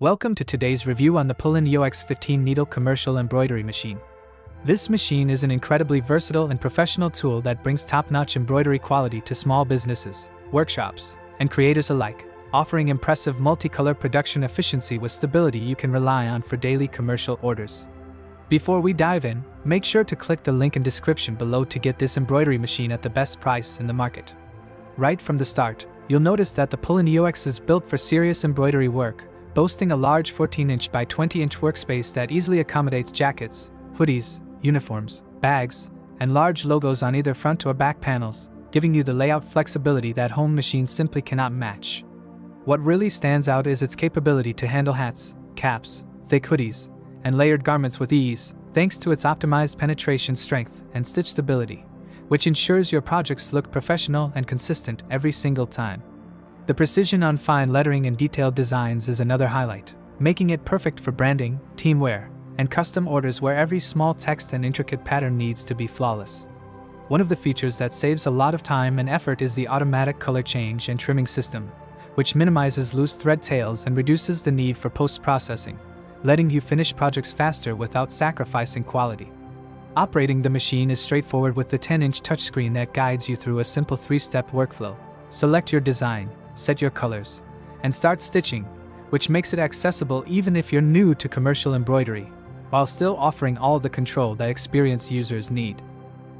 Welcome to today's review on the POOLIN EOX 15-needle commercial embroidery machine. This machine is an incredibly versatile and professional tool that brings top-notch embroidery quality to small businesses, workshops, and creators alike, offering impressive multicolor production efficiency with stability you can rely on for daily commercial orders. Before we dive in, make sure to click the link in description below to get this embroidery machine at the best price in the market. Right from the start, you'll notice that the POOLIN EOX is built for serious embroidery work, boasting a large 14-inch by 20-inch workspace that easily accommodates jackets, hoodies, uniforms, bags, and large logos on either front or back panels, giving you the layout flexibility that home machines simply cannot match. What really stands out is its capability to handle hats, caps, thick hoodies, and layered garments with ease, thanks to its optimized penetration strength and stitch stability, which ensures your projects look professional and consistent every single time. The precision on fine lettering and detailed designs is another highlight, making it perfect for branding, teamwear, and custom orders where every small text and intricate pattern needs to be flawless. One of the features that saves a lot of time and effort is the automatic color change and trimming system, which minimizes loose thread tails and reduces the need for post-processing, letting you finish projects faster without sacrificing quality. Operating the machine is straightforward with the 10-inch touchscreen that guides you through a simple 3-step workflow. Select your design, set your colors, and start stitching, which makes it accessible even if you're new to commercial embroidery, while still offering all the control that experienced users need.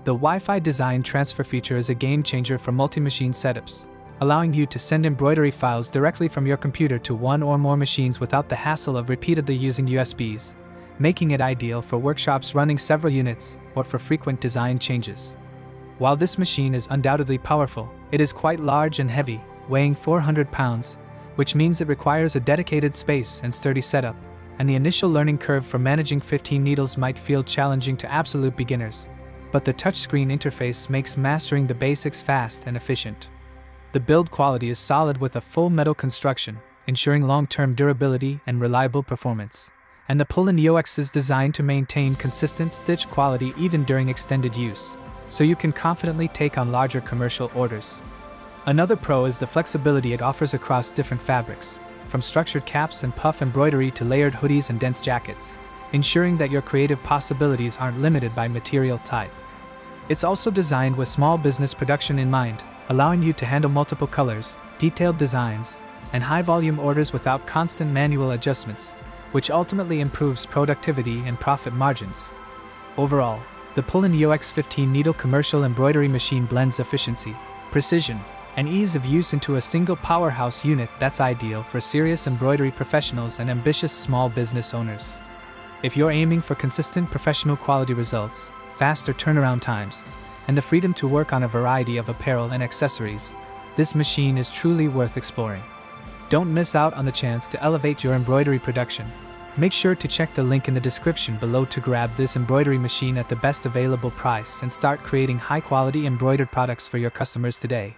The Wi-Fi design transfer feature is a game changer for multi-machine setups, allowing you to send embroidery files directly from your computer to one or more machines without the hassle of repeatedly using USBs, making it ideal for workshops running several units or for frequent design changes. While this machine is undoubtedly powerful, it is quite large and heavy, weighing 400 pounds, which means it requires a dedicated space and sturdy setup, and the initial learning curve for managing 15 needles might feel challenging to absolute beginners, but the touchscreen interface makes mastering the basics fast and efficient. The build quality is solid with a full metal construction, ensuring long-term durability and reliable performance, and the POOLIN EOX is designed to maintain consistent stitch quality even during extended use, so you can confidently take on larger commercial orders. Another pro is the flexibility it offers across different fabrics, from structured caps and puff embroidery to layered hoodies and dense jackets, ensuring that your creative possibilities aren't limited by material type. It's also designed with small business production in mind, allowing you to handle multiple colors, detailed designs, and high-volume orders without constant manual adjustments, which ultimately improves productivity and profit margins. Overall, the POOLIN EOX 15-needle commercial embroidery machine blends efficiency, precision, and ease of use into a single powerhouse unit that's ideal for serious embroidery professionals and ambitious small business owners. If you're aiming for consistent professional quality results, faster turnaround times, and the freedom to work on a variety of apparel and accessories, this machine is truly worth exploring. Don't miss out on the chance to elevate your embroidery production. Make sure to check the link in the description below to grab this embroidery machine at the best available price and start creating high-quality embroidered products for your customers today.